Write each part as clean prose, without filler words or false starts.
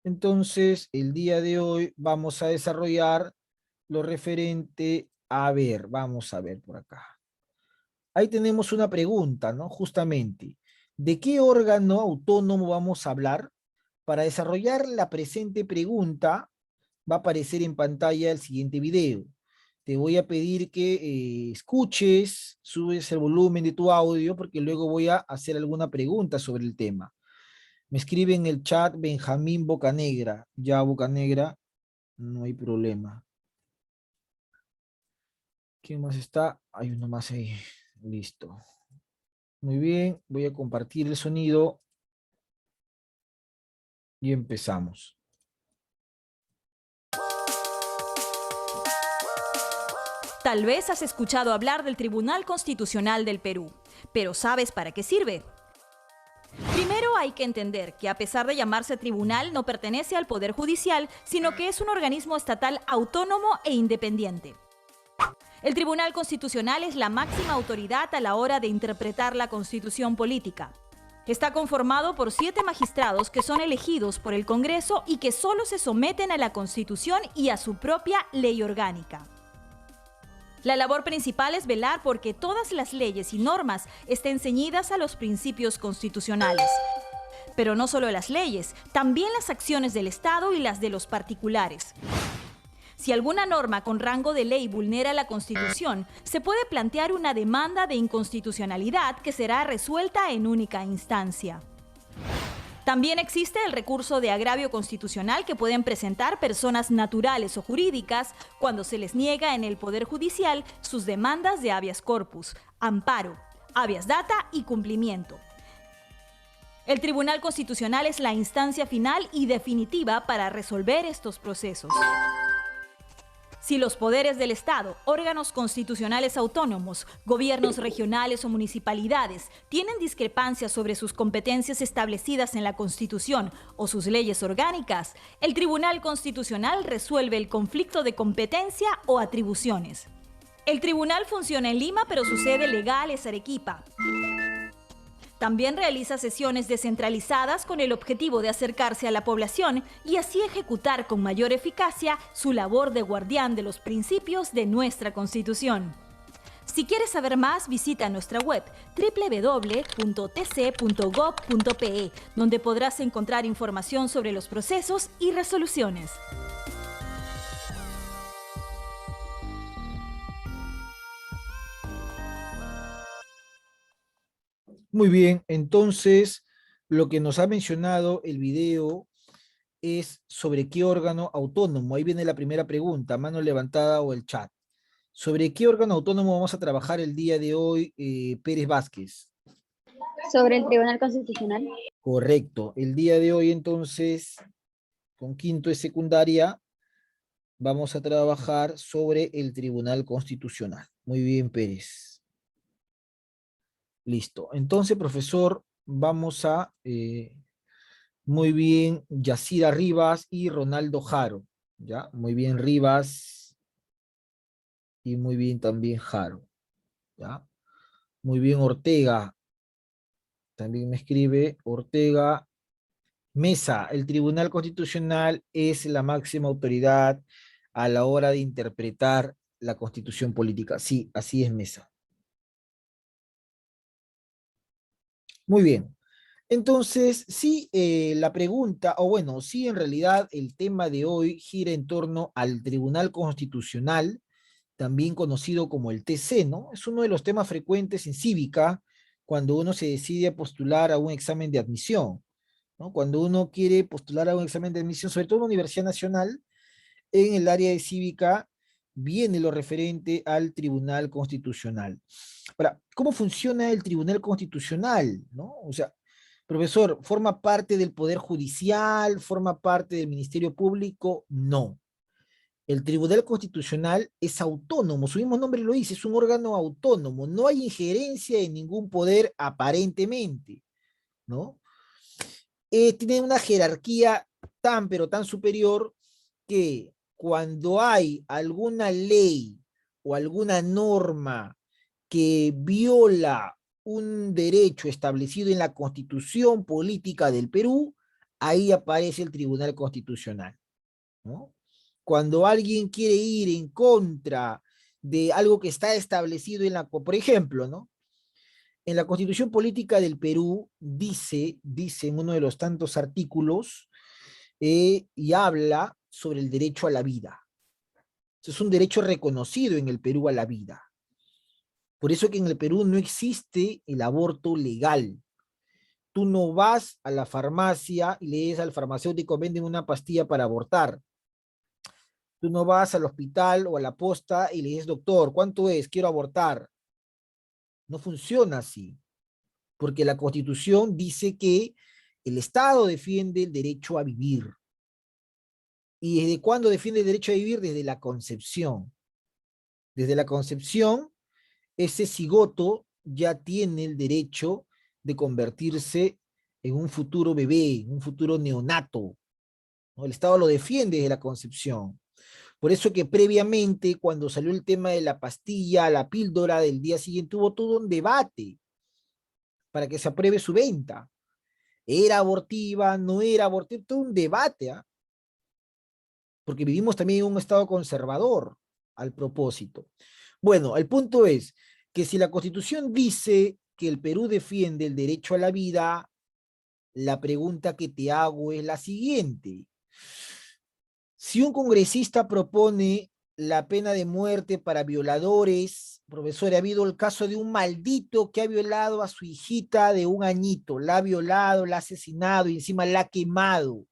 Entonces, el día de hoy vamos a desarrollar lo referente a ver, vamos a ver por acá. Ahí tenemos una pregunta, ¿no? Justamente, ¿de qué órgano autónomo vamos a hablar? Para desarrollar la presente pregunta, va a aparecer en pantalla el siguiente video. Te voy a pedir que escuches, subes el volumen de tu audio, porque luego voy a hacer alguna pregunta sobre el tema. Me escribe en el chat Benjamín Bocanegra. Ya, Bocanegra, no hay problema. ¿Quién más está? Hay uno más ahí. Listo. Muy bien, voy a compartir el sonido y empezamos. Tal vez has escuchado hablar del Tribunal Constitucional del Perú, pero ¿sabes para qué sirve? Primero hay que entender que a pesar de llamarse tribunal no pertenece al Poder Judicial, sino que es un organismo estatal autónomo e independiente. El Tribunal Constitucional es la máxima autoridad a la hora de interpretar la Constitución política. Está conformado por 7 magistrados que son elegidos por el Congreso y que solo se someten a la Constitución y a su propia ley orgánica. La labor principal es velar porque todas las leyes y normas estén ceñidas a los principios constitucionales. Pero no solo las leyes, también las acciones del Estado y las de los particulares. Si alguna norma con rango de ley vulnera la Constitución, se puede plantear una demanda de inconstitucionalidad que será resuelta en única instancia. También existe el recurso de agravio constitucional que pueden presentar personas naturales o jurídicas cuando se les niega en el Poder Judicial sus demandas de habeas corpus, amparo, habeas data y cumplimiento. El Tribunal Constitucional es la instancia final y definitiva para resolver estos procesos. Si los poderes del Estado, órganos constitucionales autónomos, gobiernos regionales o municipalidades tienen discrepancias sobre sus competencias establecidas en la Constitución o sus leyes orgánicas, el Tribunal Constitucional resuelve el conflicto de competencia o atribuciones. El tribunal funciona en Lima, pero su sede legal es Arequipa. También realiza sesiones descentralizadas con el objetivo de acercarse a la población y así ejecutar con mayor eficacia su labor de guardián de los principios de nuestra Constitución. Si quieres saber más, visita nuestra web www.tc.gov.pe, donde podrás encontrar información sobre los procesos y resoluciones. Muy bien, entonces lo que nos ha mencionado el video es sobre qué órgano autónomo. Ahí viene la primera pregunta, mano levantada o el chat. ¿Sobre qué órgano autónomo vamos a trabajar el día de hoy, Pérez Vázquez? Sobre el Tribunal Constitucional. Correcto. El día de hoy, entonces, con quinto de secundaria, vamos a trabajar sobre el Tribunal Constitucional. Muy bien, Pérez. Listo. Entonces, profesor, vamos a... muy bien, Yacira Rivas y Ronaldo Jaro. ¿Ya? Muy bien, Rivas. Y muy bien también Jaro. ¿Ya? Muy bien, Ortega. También me escribe Ortega. Mesa, el Tribunal Constitucional es la máxima autoridad a la hora de interpretar la Constitución política. Sí, así es, Mesa. Muy bien. Entonces, sí, la pregunta, o bueno, sí, en realidad el tema de hoy gira en torno al Tribunal Constitucional, también conocido como el TC, ¿no? Es uno de los temas frecuentes en cívica cuando uno se decide a postular a un examen de admisión, ¿no? Cuando uno quiere postular a un examen de admisión, sobre todo en la Universidad Nacional, en el área de cívica, viene lo referente al Tribunal Constitucional. Ahora, ¿cómo funciona el Tribunal Constitucional? ¿No? O sea, profesor, ¿forma parte del Poder Judicial? ¿Forma parte del Ministerio Público? No. El Tribunal Constitucional es autónomo, su mismo nombre lo dice, es un órgano autónomo, no hay injerencia en ningún poder aparentemente, ¿no? Tiene una jerarquía tan, pero tan superior que cuando hay alguna ley o alguna norma que viola un derecho establecido en la Constitución Política del Perú, ahí aparece el Tribunal Constitucional, ¿no? Cuando alguien quiere ir en contra de algo que está establecido en por ejemplo, ¿no? En la Constitución Política del Perú dice en uno de los tantos artículos, y habla sobre el derecho a la vida. Es un derecho reconocido en el Perú a la vida. Por eso que en el Perú no existe el aborto legal. Tú no vas a la farmacia y le dices al farmacéutico, venden una pastilla para abortar. Tú no vas al hospital o a la posta y le dices, doctor, ¿cuánto es? Quiero abortar. No funciona así, porque la Constitución dice que el Estado defiende el derecho a vivir. ¿Y desde cuándo defiende el derecho a vivir? Desde la concepción. Desde la concepción, ese cigoto ya tiene el derecho de convertirse en un futuro bebé, en un futuro neonato, ¿no? El Estado lo defiende desde la concepción. Por eso que previamente, cuando salió el tema de la pastilla, la píldora del día siguiente, hubo todo un debate para que se apruebe su venta. ¿Era abortiva? ¿No era abortiva? Todo un debate, ¿ah? Porque vivimos también en un estado conservador al propósito. Bueno, el punto es que si la Constitución dice que el Perú defiende el derecho a la vida, la pregunta que te hago es la siguiente. Si un congresista propone la pena de muerte para violadores, profesor, ha habido el caso de un maldito que ha violado a su hijita de 1 añito, la ha violado, la ha asesinado y encima la ha quemado.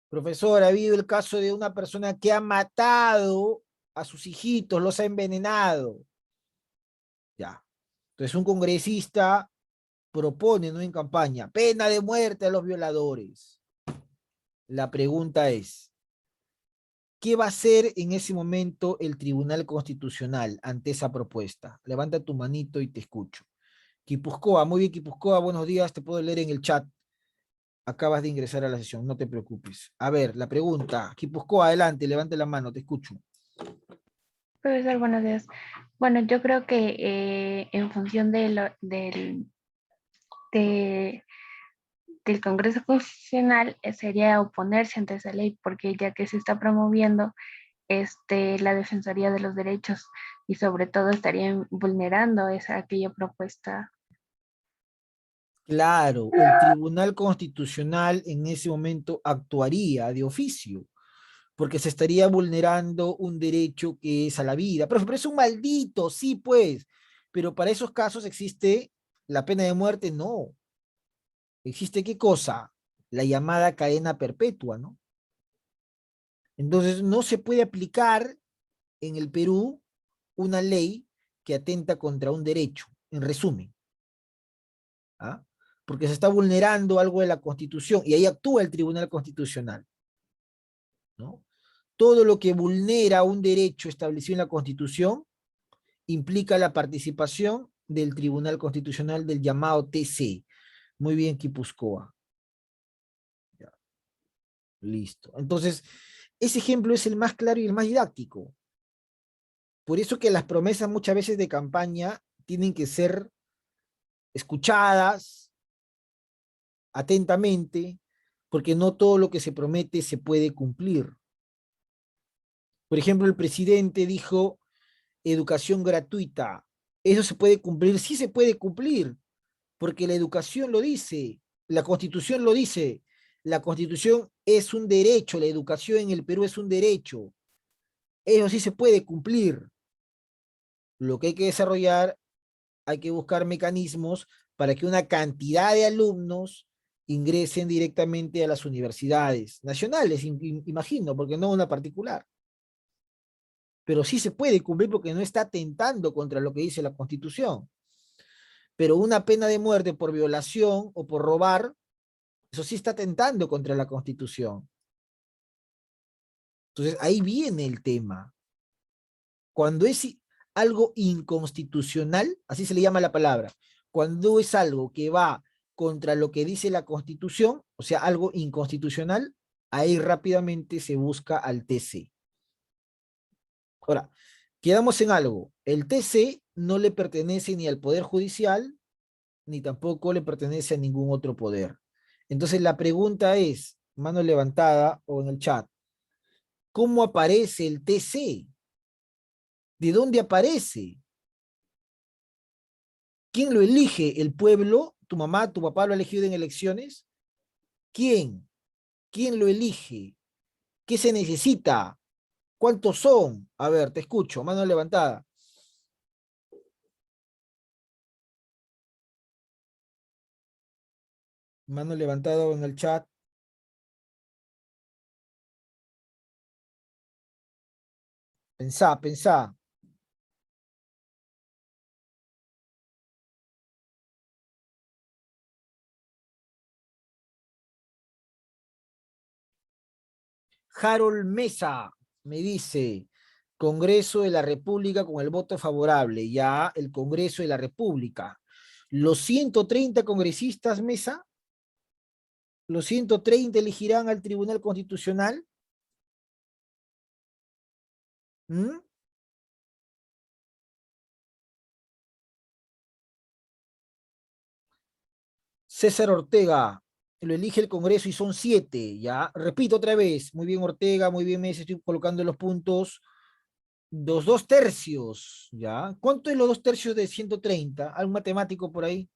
Profesor, ha habido el caso de una persona que ha matado a sus hijitos, los ha envenenado. Ya. Entonces un congresista propone, ¿no?, en campaña, pena de muerte a los violadores. La pregunta es, ¿qué va a hacer en ese momento el Tribunal Constitucional ante esa propuesta? Levanta tu manito y te escucho. Quipuscoa, muy bien, Quipuscoa, buenos días, te puedo leer en el chat. Acabas de ingresar a la sesión, no te preocupes. A ver, la pregunta. Quipuscoa, adelante, levante la mano, te escucho. Profesor, buenos días. Bueno, yo creo que en función de- del Congreso Constitucional sería oponerse ante esa ley, porque ya que se está promoviendo la Defensoría de los Derechos y sobre todo estarían vulnerando aquella propuesta. Claro, el Tribunal Constitucional en ese momento actuaría de oficio, porque se estaría vulnerando un derecho que es a la vida. Pero es un maldito, sí, pues, pero para esos casos existe la pena de muerte, no. ¿Existe qué cosa? La llamada cadena perpetua, ¿no? Entonces, no se puede aplicar en el Perú una ley que atenta contra un derecho, en resumen. ¿Ah? Porque se está vulnerando algo de la Constitución y ahí actúa el Tribunal Constitucional, ¿no? Todo lo que vulnera un derecho establecido en la Constitución implica la participación del Tribunal Constitucional del llamado TC. Muy bien, Quipuscoa. Ya, listo. Entonces, ese ejemplo es el más claro y el más didáctico. Por eso que las promesas muchas veces de campaña tienen que ser escuchadas atentamente, porque no todo lo que se promete se puede cumplir. Por ejemplo, el presidente dijo educación gratuita. ¿Eso se puede cumplir? Sí se puede cumplir, porque la educación lo dice, la Constitución lo dice. La Constitución es un derecho, la educación en el Perú es un derecho. Eso sí se puede cumplir. Lo que hay que desarrollar, hay que buscar mecanismos para que una cantidad de alumnos ingresen directamente a las universidades nacionales, imagino, porque no una particular. Pero sí se puede cumplir porque no está atentando contra lo que dice la Constitución. Pero una pena de muerte por violación o por robar, eso sí está atentando contra la Constitución. Entonces ahí viene el tema. Cuando es algo inconstitucional, así se le llama la palabra, cuando es algo que va contra lo que dice la Constitución, o sea, algo inconstitucional, ahí rápidamente se busca al TC. Ahora, quedamos en algo. El TC no le pertenece ni al Poder Judicial, ni tampoco le pertenece a ningún otro poder. Entonces la pregunta es, mano levantada o en el chat, ¿cómo aparece el TC? ¿De dónde aparece? ¿Quién lo elige? ¿El pueblo? ¿Tu mamá, tu papá lo ha elegido en elecciones? ¿Quién? ¿Quién lo elige? ¿Qué se necesita? ¿Cuántos son? A ver, te escucho, mano levantada. Mano levantada en el chat. Pensá, pensá. Harold Mesa me dice, Congreso de la República con el voto favorable. Ya, el Congreso de la República. ¿Los 130 congresistas, Mesa? ¿Los 130 elegirán al Tribunal Constitucional? ¿Mm? César Ortega, lo elige el Congreso y son 7, ¿ya? Repito otra vez, muy bien Ortega, muy bien Mesa, estoy colocando los puntos. Los 2 tercios, ¿ya? ¿Cuánto es los 2 tercios de 130? ¿Algún matemático por ahí?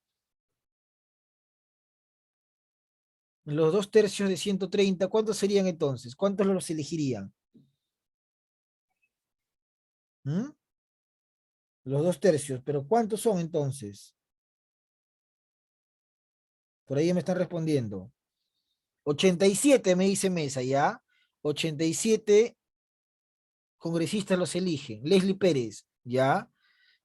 Los 2 tercios de 130, ¿cuántos serían entonces? ¿Cuántos los elegirían? ¿Mm? Los 2 tercios, pero ¿cuántos son entonces? Por ahí ya me están respondiendo. 87 me dice Mesa, ¿ya? 87 congresistas los eligen. Leslie Pérez, ¿ya?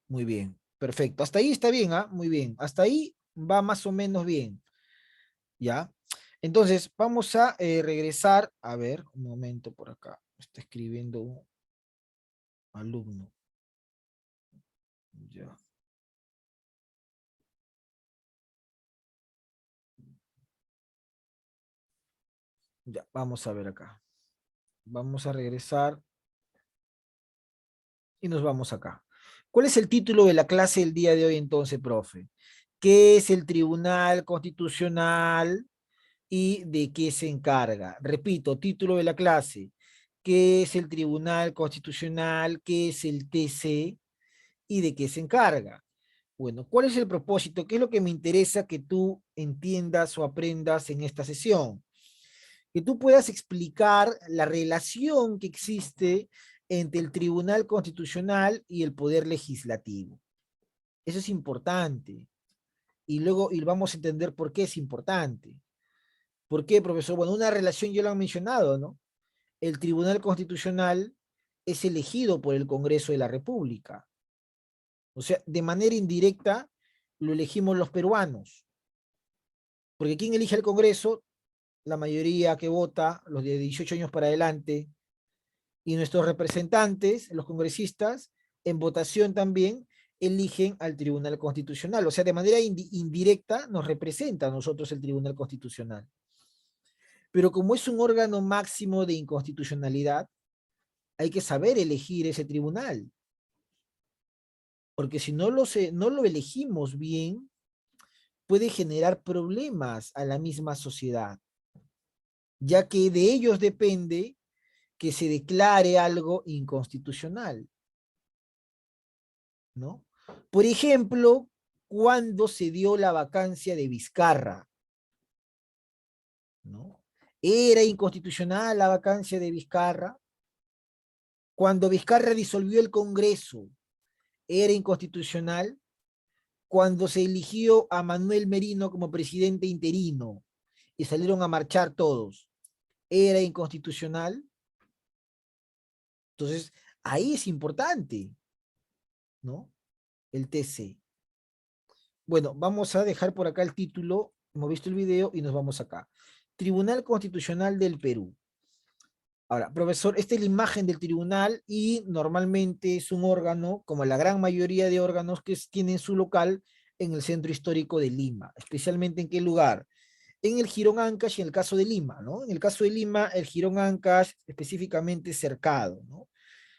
Muy bien, perfecto. Hasta ahí está bien, ¿ah? Muy bien. Hasta ahí va más o menos bien, ¿ya? Entonces, vamos a regresar. A ver, un momento por acá. Está escribiendo un alumno. Ya. Ya, vamos a ver acá. Vamos a regresar y nos vamos acá. ¿Cuál es el título de la clase del día de hoy entonces, profe? ¿Qué es el Tribunal Constitucional y de qué se encarga? Repito, título de la clase. ¿Qué es el Tribunal Constitucional? ¿Qué es el TC? ¿Y de qué se encarga? Bueno, ¿cuál es el propósito? ¿Qué es lo que me interesa que tú entiendas o aprendas en esta sesión? Que tú puedas explicar la relación que existe entre el Tribunal Constitucional y el Poder Legislativo. Eso es importante. Y luego vamos a entender por qué es importante. ¿Por qué, profesor? Bueno, una relación ya lo han mencionado, ¿no? El Tribunal Constitucional es elegido por el Congreso de la República. O sea, de manera indirecta lo elegimos los peruanos. Porque ¿quién elige al Congreso? La mayoría que vota, los de 18 años para adelante, y nuestros representantes, los congresistas, en votación también eligen al Tribunal Constitucional. O sea, de manera indirecta nos representa a nosotros el Tribunal Constitucional. Pero como es un órgano máximo de inconstitucionalidad, hay que saber elegir ese tribunal. Porque si no no lo elegimos bien, puede generar problemas a la misma sociedad, ya que de ellos depende que se declare algo inconstitucional, ¿no? Por ejemplo, cuando se dio la vacancia de Vizcarra, ¿no? ¿Era inconstitucional la vacancia de Vizcarra? Cuando Vizcarra disolvió el Congreso, ¿era inconstitucional? Cuando se eligió a Manuel Merino como presidente interino y salieron a marchar todos, ¿era inconstitucional? Entonces, ahí es importante, ¿no? El TC. Bueno, vamos a dejar por acá el título, hemos visto el video y nos vamos acá. Tribunal Constitucional del Perú. Ahora, profesor, esta es la imagen del tribunal y normalmente es un órgano, como la gran mayoría de órganos que tienen su local en el centro histórico de Lima. ¿Especialmente en qué lugar? En el Jirón Ancash y en el caso de Lima, ¿no? En el caso de Lima, el Jirón Ancash específicamente cercado, ¿no?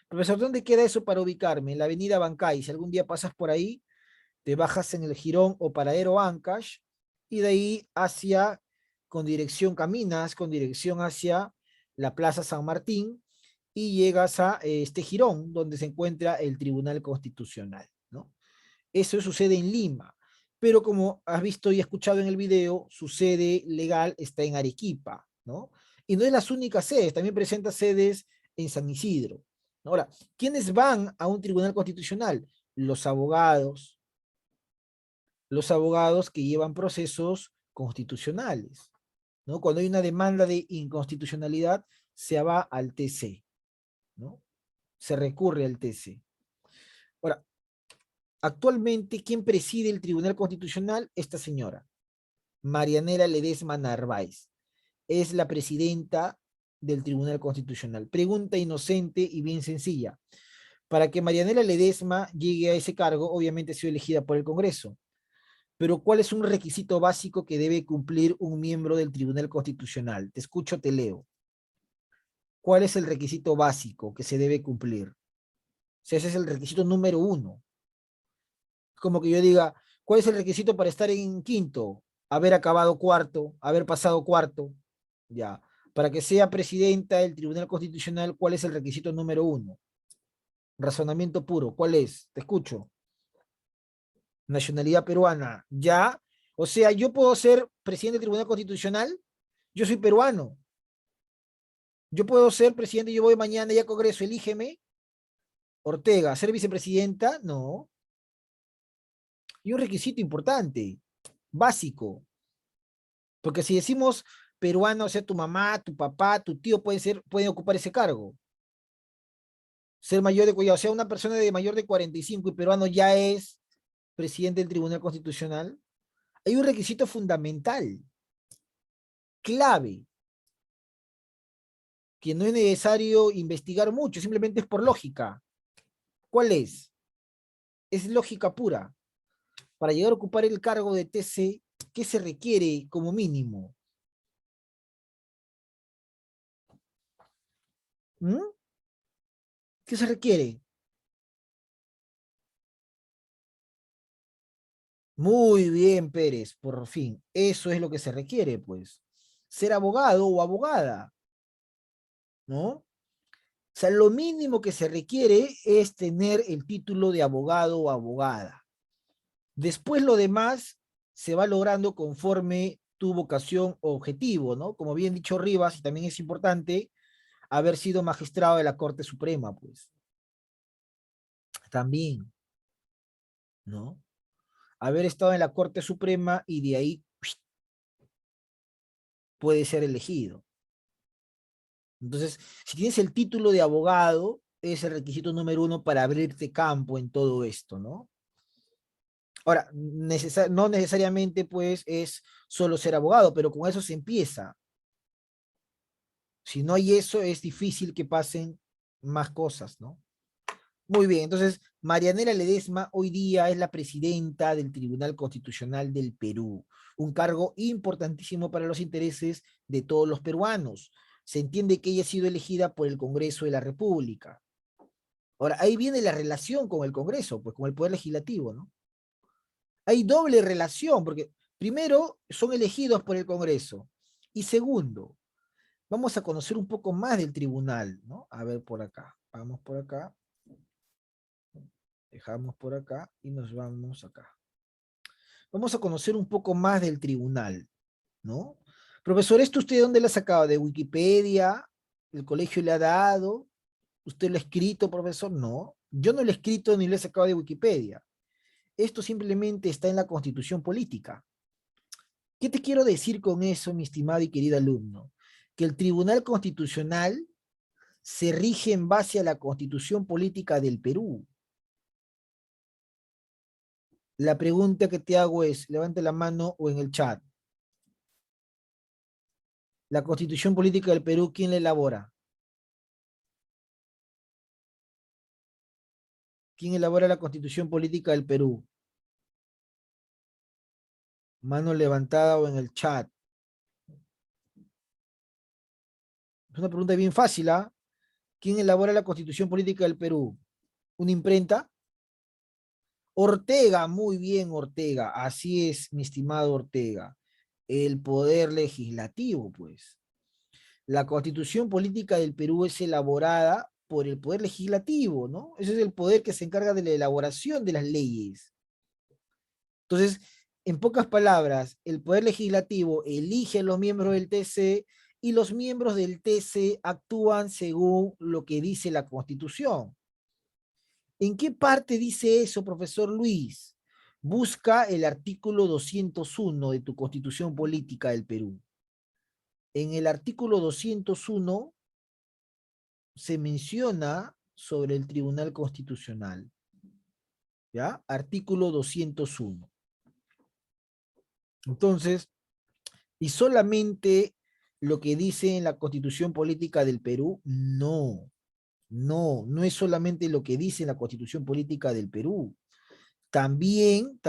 Profesor, ¿dónde queda eso para ubicarme? En la avenida Bancay. Si algún día pasas por ahí, te bajas en el Jirón o Paradero Ancash y de ahí hacia con dirección, caminas con dirección hacia la Plaza San Martín y llegas a este jirón donde se encuentra el Tribunal Constitucional, ¿no? Eso sucede en Lima, pero como has visto y escuchado en el video, su sede legal está en Arequipa, ¿no? Y no es las únicas sedes, también presenta sedes en San Isidro. Ahora, ¿quiénes van a un tribunal constitucional? Los abogados que llevan procesos constitucionales, ¿no? Cuando hay una demanda de inconstitucionalidad, se va al TC, ¿no? Se recurre al TC. Ahora, actualmente, ¿quién preside el Tribunal Constitucional? Esta señora, Marianela Ledesma Narváez. Es la presidenta del Tribunal Constitucional. Pregunta inocente y bien sencilla. Para que Marianela Ledesma llegue a ese cargo, obviamente ha sido elegida por el Congreso. Pero ¿cuál es un requisito básico que debe cumplir un miembro del Tribunal Constitucional? Te escucho, te leo. ¿Cuál es el requisito básico que se debe cumplir? O sea, ese es el requisito número 1. Como que yo diga, ¿cuál es el requisito para estar en quinto? Haber acabado cuarto, haber pasado cuarto. Ya. Para que sea presidenta del Tribunal Constitucional, ¿cuál es el requisito número 1? Razonamiento puro, ¿cuál es? Te escucho. Nacionalidad peruana, ya. O sea, yo puedo ser presidente del Tribunal Constitucional, yo soy peruano. Yo puedo ser presidente, yo voy mañana ya a Congreso, elígeme. Ortega, ¿ser vicepresidenta? No. Y un requisito importante, básico. Porque si decimos peruano, o sea, tu mamá, tu papá, tu tío pueden ocupar ese cargo. Ser mayor de, o sea, una persona de mayor de 45 y peruano ya es presidente del Tribunal Constitucional. Hay un requisito fundamental, clave, que no es necesario investigar mucho, simplemente es por lógica. ¿Cuál es? Es lógica pura. Para llegar a ocupar el cargo de TC, ¿qué se requiere como mínimo? ¿Mm? ¿Qué se requiere? Muy bien, Pérez, por fin. Eso es lo que se requiere, pues. Ser abogado o abogada, ¿no? O sea, lo mínimo que se requiere es tener el título de abogado o abogada. Después lo demás se va logrando conforme tu vocación o objetivo, ¿no? Como bien dicho Rivas, y también es importante haber sido magistrado de la Corte Suprema, pues. También, ¿no? Haber estado en la Corte Suprema y de ahí puede ser elegido. Entonces, si tienes el título de abogado, es el requisito número 1 para abrirte campo en todo esto, ¿no? Ahora, no necesariamente, pues, es solo ser abogado, pero con eso se empieza. Si no hay eso, es difícil que pasen más cosas, ¿no? Muy bien, entonces, Marianela Ledesma hoy día es la presidenta del Tribunal Constitucional del Perú, un cargo importantísimo para los intereses de todos los peruanos. Se entiende que ella ha sido elegida por el Congreso de la República. Ahora, ahí viene la relación con el Congreso, pues con el Poder Legislativo, ¿no? Hay doble relación, porque primero son elegidos por el Congreso, y segundo, vamos a conocer un poco más del tribunal, ¿no? A ver por acá, vamos por acá, dejamos por acá y nos vamos acá. Vamos a conocer un poco más del tribunal, ¿no? Profesor, ¿esto usted dónde lo ha sacado? ¿De Wikipedia? ¿El colegio le ha dado? ¿Usted lo ha escrito, profesor? No, yo no lo he escrito ni lo he sacado de Wikipedia. Esto simplemente está en la Constitución Política. ¿Qué te quiero decir con eso, mi estimado y querido alumno? Que el Tribunal Constitucional se rige en base a la Constitución Política del Perú. La pregunta que te hago es, levante la mano o en el chat. La Constitución Política del Perú, ¿quién la elabora? ¿Quién elabora la Constitución Política del Perú? Mano levantada o en el chat. Es una pregunta bien fácil, ¿ah? ¿Quién elabora la Constitución Política del Perú? ¿Una imprenta? Ortega, muy bien, Ortega. Así es, mi estimado Ortega. El poder legislativo, pues. La Constitución Política del Perú es elaborada por el poder legislativo, ¿no? Ese es el poder que se encarga de la elaboración de las leyes. Entonces, en pocas palabras, el poder legislativo elige a los miembros del TC y los miembros del TC actúan según lo que dice la Constitución. ¿En qué parte dice eso, profesor Luis? Busca el artículo 201 de tu Constitución Política del Perú. En el artículo 201 se menciona sobre el Tribunal Constitucional. ¿Ya? Artículo 201. Entonces, y solamente lo que dice en la Constitución Política del Perú, no es solamente lo que dice en la Constitución Política del Perú. También,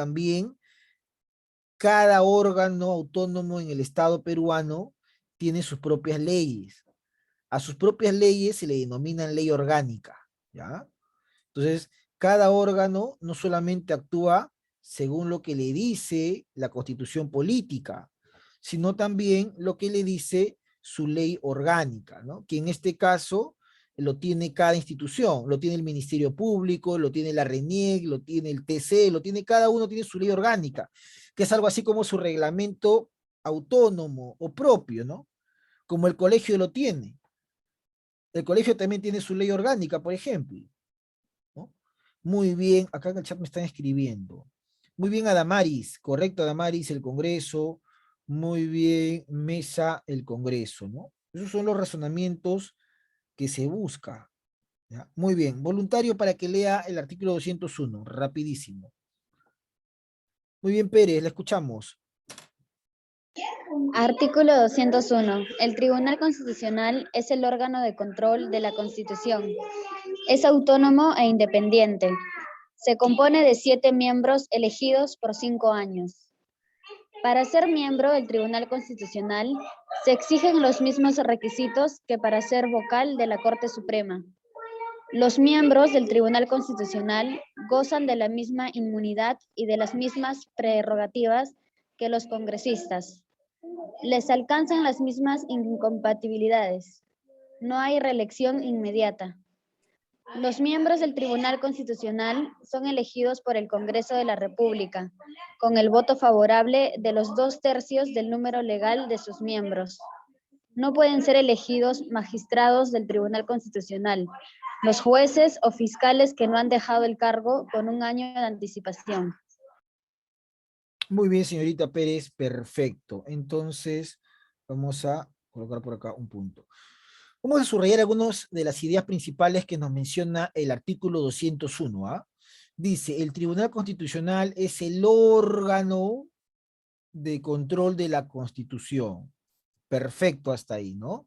cada órgano autónomo en el Estado peruano tiene sus propias leyes. A sus propias leyes se le denominan ley orgánica, ¿ya? Entonces, cada órgano no solamente actúa según lo que le dice la Constitución Política, sino también lo que le dice su ley orgánica, ¿no? Que en este caso lo tiene cada institución, lo tiene el Ministerio Público, lo tiene la RENIEC, lo tiene el TC, lo tiene cada uno, tiene su ley orgánica, que es algo así como su reglamento autónomo o propio, ¿no? Como el colegio lo tiene. El colegio también tiene su ley orgánica, por ejemplo, ¿no? Muy bien, acá en el chat me están escribiendo. Muy bien, Adamaris, correcto, Adamaris, el Congreso. Muy bien, Mesa, el Congreso, ¿no? Esos son los razonamientos que se busca, ¿ya? Muy bien, voluntario para que lea el artículo 201, rapidísimo. Muy bien, Pérez, la escuchamos. Artículo 201. El Tribunal Constitucional es el órgano de control de la Constitución. Es autónomo e independiente. Se compone de 7 miembros elegidos por 5 años. Para ser miembro del Tribunal Constitucional, se exigen los mismos requisitos que para ser vocal de la Corte Suprema. Los miembros del Tribunal Constitucional gozan de la misma inmunidad y de las mismas prerrogativas que los congresistas. Les alcanzan las mismas incompatibilidades. No hay reelección inmediata. Los miembros del Tribunal Constitucional son elegidos por el Congreso de la República, con el voto favorable de los 2/3 del número legal de sus miembros. No pueden ser elegidos magistrados del Tribunal Constitucional, los jueces o fiscales que no han dejado el cargo con 1 año de anticipación. Muy bien, señorita Pérez, perfecto. Entonces, vamos a colocar por acá un punto. Vamos a subrayar algunas de las ideas principales que nos menciona el artículo 201, ¿ah? Dice, el Tribunal Constitucional es el órgano de control de la Constitución. Perfecto hasta ahí, ¿no?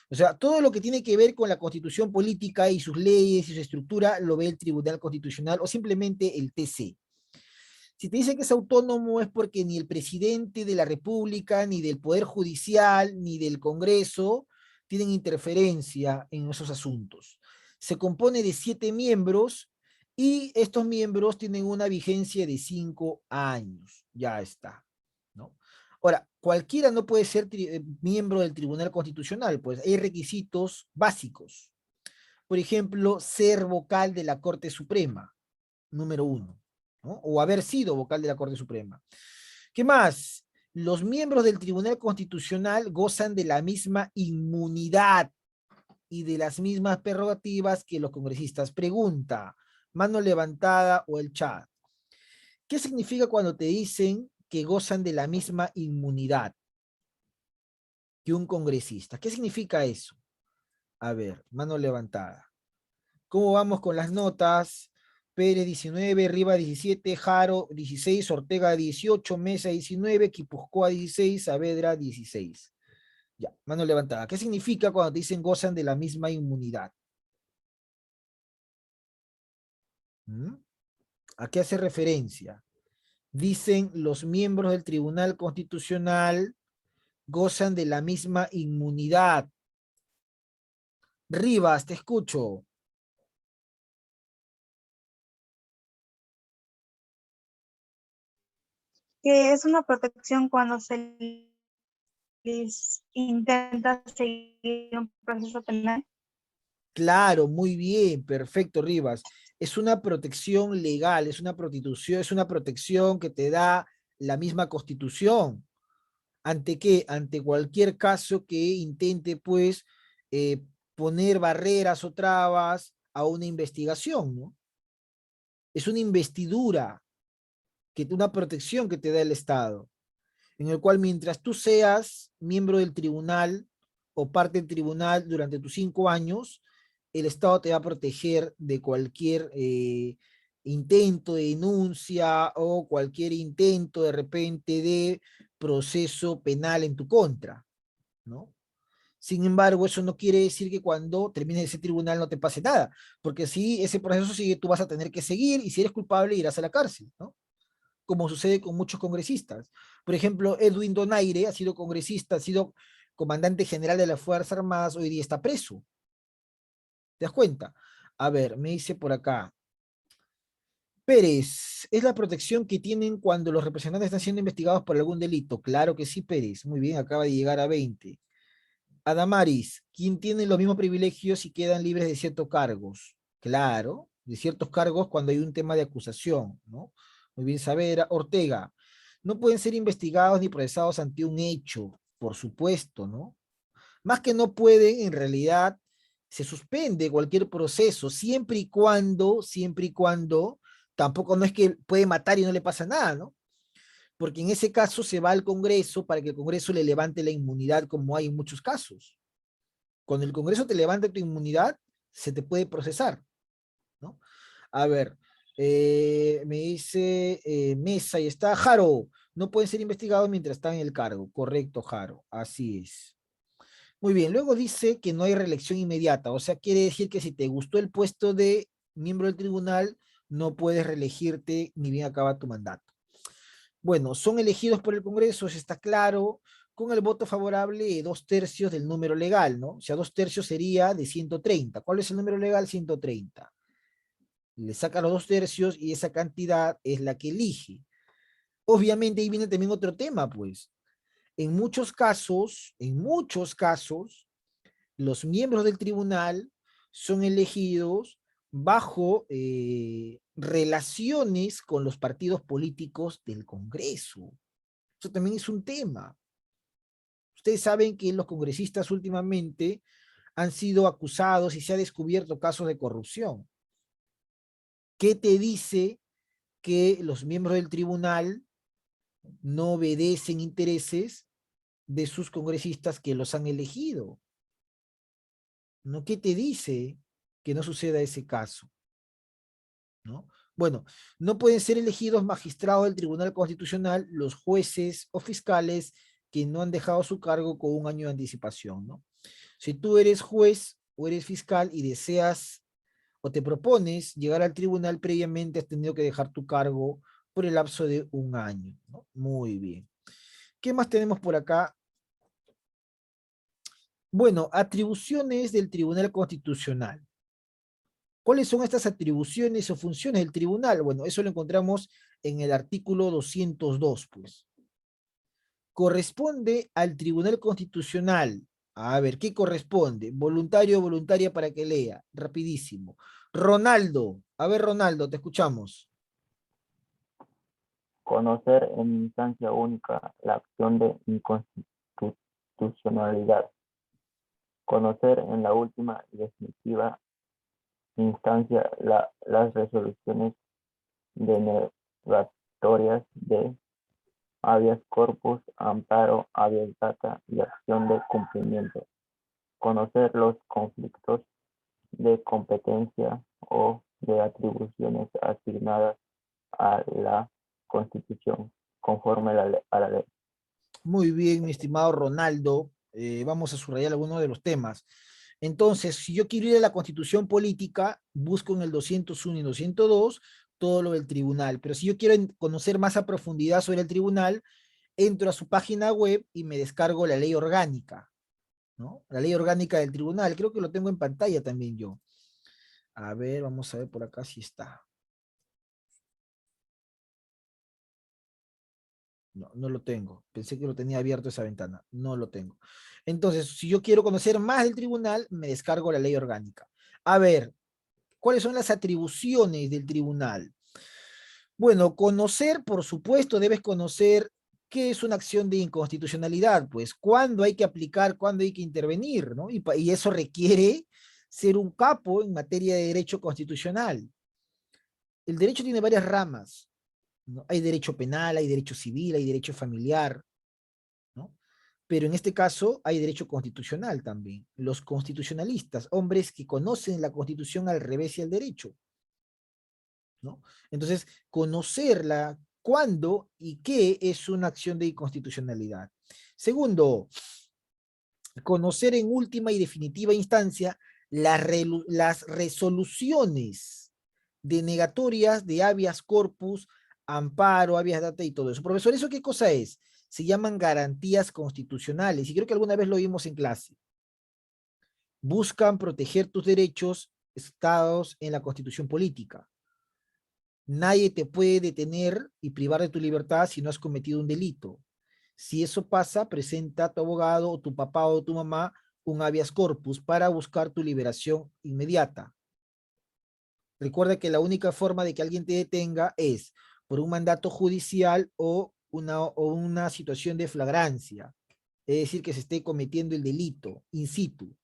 O sea, todo lo que tiene que ver con la Constitución política y sus leyes y su estructura lo ve el Tribunal Constitucional o simplemente el TC. Si te dice que es autónomo es porque ni el presidente de la República, ni del Poder Judicial, ni del Congreso tienen interferencia en esos asuntos. Se compone de 7 miembros y estos miembros tienen una vigencia de 5 años. Ya está, ¿no? Ahora, cualquiera no puede ser miembro del Tribunal Constitucional, pues hay requisitos básicos. Por ejemplo, ser vocal de la Corte Suprema, número 1. ¿No? O haber sido vocal de la Corte Suprema. ¿Qué más? Los miembros del Tribunal Constitucional gozan de la misma inmunidad y de las mismas prerrogativas que los congresistas. Pregunta, mano levantada o el chat. ¿Qué significa cuando te dicen que gozan de la misma inmunidad que un congresista? ¿Qué significa eso? A ver, mano levantada. ¿Cómo vamos con las notas? Pérez 19, Riva 17, Jaro 16, Ortega 18, Mesa 19, Quipuscoa 16, Saavedra 16. Ya, mano levantada. ¿Qué significa cuando te dicen gozan de la misma inmunidad? ¿A qué hace referencia? Dicen los miembros del Tribunal Constitucional gozan de la misma inmunidad. Rivas, te escucho. que es una protección cuando se les intenta seguir un proceso penal. Claro, muy bien, perfecto, Rivas. Es una protección legal, es una protección que te da la misma Constitución. ¿Ante qué? Ante cualquier caso que intente, pues, eh, poner barreras o trabas a una investigación, ¿no? Es una investidura, una protección que te da el Estado, en el cual mientras tú seas miembro del tribunal o parte del tribunal durante tus 5 años, el Estado te va a proteger de cualquier intento de denuncia o cualquier intento de repente de proceso penal en tu contra, ¿no? Sin embargo, eso no quiere decir que cuando termine ese tribunal no te pase nada, porque si ese proceso sigue, tú vas a tener que seguir y si eres culpable irás a la cárcel, ¿no? Como sucede con muchos congresistas. Por ejemplo, Edwin Donaire ha sido congresista, ha sido comandante general de las Fuerzas Armadas, hoy día está preso. ¿Te das cuenta? A ver, me dice por acá. Pérez, ¿es la protección que tienen cuando los representantes están siendo investigados por algún delito? Claro que sí, Pérez. Muy bien, acaba de llegar a 20. Adamaris, ¿quién tiene los mismos privilegios y quedan libres de ciertos cargos? Claro, de ciertos cargos cuando hay un tema de acusación, ¿no? Muy bien, Savera. Ortega, no pueden ser investigados ni procesados ante un hecho, por supuesto, ¿no? Más que no pueden, en realidad, se suspende cualquier proceso, siempre y cuando, tampoco no es que puede matar y no le pasa nada, ¿no? Porque en ese caso se va al Congreso para que el Congreso le levante la inmunidad, como hay en muchos casos. Cuando el Congreso te levante tu inmunidad, se te puede procesar, ¿no? A ver, me dice Mesa y está Jaro, no pueden ser investigados mientras están en el cargo. Correcto, Jaro, así es. Muy bien, luego dice que no hay reelección inmediata, o sea, quiere decir que si te gustó el puesto de miembro del tribunal, no puedes reelegirte ni bien acaba tu mandato. Bueno, son elegidos por el Congreso, eso está claro, con el voto favorable de 2/3 del número legal, ¿no? O sea, 2/3 sería de 130. ¿Cuál es el número legal? 130. Le saca los 2/3 y esa cantidad es la que elige. Obviamente ahí viene también otro tema, pues. En muchos casos, los miembros del tribunal son elegidos bajo relaciones con los partidos políticos del Congreso. Eso también es un tema. Ustedes saben que los congresistas últimamente han sido acusados y se ha descubierto casos de corrupción. ¿Qué te dice que los miembros del tribunal no obedecen intereses de sus congresistas que los han elegido? ¿No? ¿Qué te dice que no suceda ese caso? ¿No? Bueno, no pueden ser elegidos magistrados del Tribunal Constitucional los jueces o fiscales que no han dejado su cargo con un año de anticipación, ¿no? Si tú eres juez o eres fiscal y deseas o te propones llegar al tribunal previamente, has tenido que dejar tu cargo por el lapso de un año, ¿no? Muy bien. ¿Qué más tenemos por acá? Bueno, atribuciones del Tribunal Constitucional. ¿Cuáles son estas atribuciones o funciones del tribunal? Bueno, eso lo encontramos en el artículo 202, pues. Corresponde al Tribunal Constitucional. A ver, ¿qué corresponde? Voluntario o voluntaria para que lea. Rapidísimo. Ronaldo. A ver, Ronaldo, te escuchamos. Conocer en instancia única la acción de inconstitucionalidad. Conocer en la última y definitiva instancia las resoluciones denegatorias de habeas corpus, amparo, habeas data y acción de cumplimiento. Conocer los conflictos de competencia o de atribuciones asignadas a la Constitución conforme a la ley. Muy bien, mi estimado Ronaldo. Vamos a subrayar algunos de los temas. Entonces, si yo quiero ir a la Constitución política, busco en el 201 y 202 todo lo del tribunal. Pero si yo quiero conocer más a profundidad sobre el tribunal, entro a su página web y me descargo la ley orgánica, ¿no? La ley orgánica del tribunal. Creo que lo tengo en pantalla también yo. A ver, vamos a ver por acá si está. No, no lo tengo. Pensé que lo tenía abierto esa ventana. No lo tengo. Entonces, si yo quiero conocer más del tribunal, me descargo la ley orgánica. A ver, ¿cuáles son las atribuciones del tribunal? Bueno, conocer, por supuesto, debes conocer qué es una acción de inconstitucionalidad, pues cuándo hay que aplicar, cuándo hay que intervenir, ¿no? Y eso requiere ser un capo en materia de derecho constitucional. El derecho tiene varias ramas, ¿no? Hay derecho penal, hay derecho civil, hay derecho familiar, ¿no? Pero en este caso hay derecho constitucional también. Los constitucionalistas, hombres que conocen la Constitución al revés y al derecho, ¿no? Entonces, conocerla, cuándo y qué es una acción de inconstitucionalidad. Segundo, conocer en última y definitiva instancia las resoluciones denegatorias de habeas corpus, amparo, habeas data y todo eso. Profesor, ¿eso qué cosa es? Se llaman garantías constitucionales y creo que alguna vez lo vimos en clase. Buscan proteger tus derechos estados en la constitución política. Nadie te puede detener y privar de tu libertad si no has cometido un delito. Si eso pasa, presenta a tu abogado o tu papá o tu mamá un habeas corpus para buscar tu liberación inmediata. Recuerda que la única forma de que alguien te detenga es por un mandato judicial o una situación de flagrancia, es decir, que se esté cometiendo el delito in situ.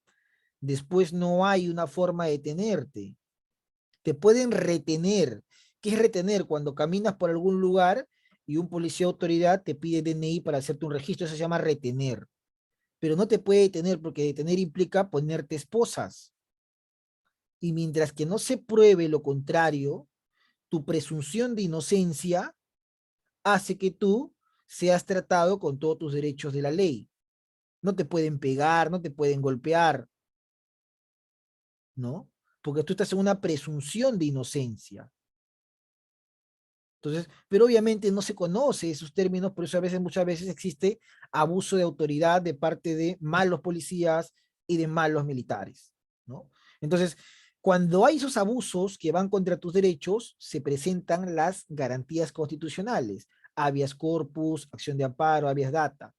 Después no hay una forma de detenerte. Te pueden retener. ¿Qué es retener? Cuando caminas por algún lugar y un policía de autoridad te pide DNI para hacerte un registro, eso se llama retener. Pero no te puede detener porque detener implica ponerte esposas. Y mientras que no se pruebe lo contrario, tu presunción de inocencia hace que tú seas tratado con todos tus derechos de la ley. No te pueden pegar, no te pueden golpear, ¿no? Porque tú estás en una presunción de inocencia. Entonces, pero obviamente no se conoce esos términos, por eso a veces, muchas veces existe abuso de autoridad de parte de malos policías y de malos militares, ¿no? Entonces, cuando hay esos abusos que van contra tus derechos, se presentan las garantías constitucionales, habeas corpus, acción de amparo, habeas data.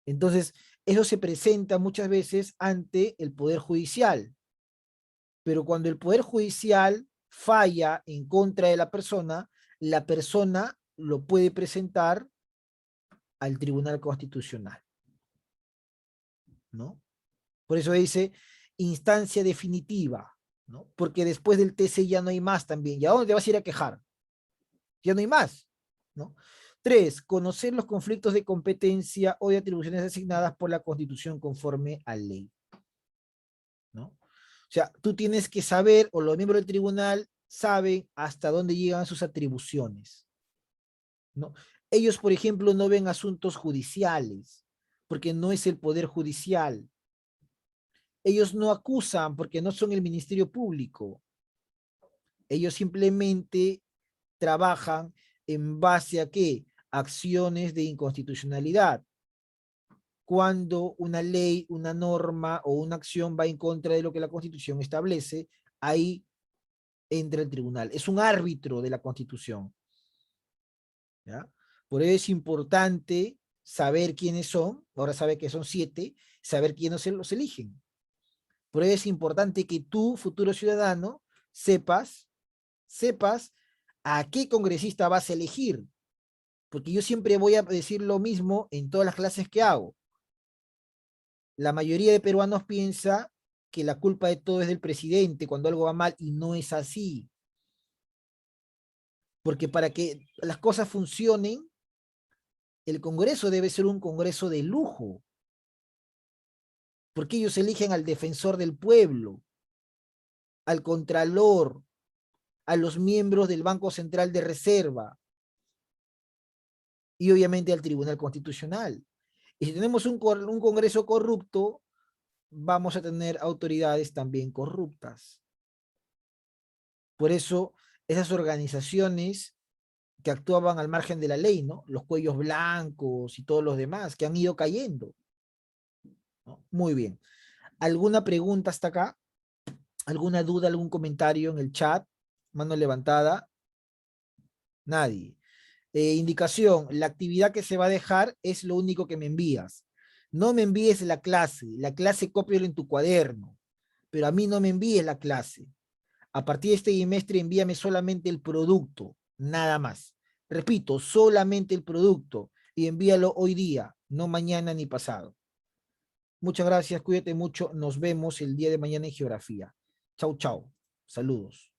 Entonces, eso se presenta muchas veces ante el Poder Judicial, pero cuando el Poder Judicial falla en contra de la persona lo puede presentar al Tribunal Constitucional, ¿no? Por eso dice instancia definitiva, ¿no? Porque después del TC ya no hay más también. ¿Y a dónde te vas a ir a quejar? Ya no hay más, ¿no? 3. Conocer los conflictos de competencia o de atribuciones asignadas por la Constitución conforme a ley, ¿no? O sea, tú tienes que saber, o los miembros del tribunal saben hasta dónde llegan sus atribuciones, ¿no? Ellos, por ejemplo, no ven asuntos judiciales, porque no es el poder judicial. Ellos no acusan porque no son el Ministerio Público. Ellos simplemente trabajan en base a ¿qué? Acciones de inconstitucionalidad. Cuando una ley, una norma o una acción va en contra de lo que la Constitución establece, ahí entra el tribunal. Es un árbitro de la Constitución, ¿ya? Por eso es importante saber quiénes son, ahora sabe que son 7, saber quiénes los eligen. Por eso es importante que tú, futuro ciudadano, sepas a qué congresista vas a elegir, porque yo siempre voy a decir lo mismo en todas las clases que hago. La mayoría de peruanos piensa que la culpa de todo es del presidente cuando algo va mal, y no es así. Porque para que las cosas funcionen, el Congreso debe ser un Congreso de lujo, porque ellos eligen al defensor del pueblo, al contralor, a los miembros del Banco Central de Reserva y obviamente al Tribunal Constitucional. Y si tenemos un Congreso corrupto, vamos a tener autoridades también corruptas. Por eso, esas organizaciones que actuaban al margen de la ley, ¿no? Los cuellos blancos y todos los demás, que han ido cayendo, ¿no? Muy bien. ¿Alguna pregunta hasta acá? ¿Alguna duda, algún comentario en el chat? Mano levantada. Nadie. Indicación, la actividad que se va a dejar es lo único que me envías. No me envíes la clase cópialo en tu cuaderno, pero a mí no me envíes la clase. A partir de este bimestre envíame solamente el producto, nada más. Repito, solamente el producto y envíalo hoy día, no mañana ni pasado. Muchas gracias, cuídate mucho, nos vemos el día de mañana en geografía. Chau, chau, saludos.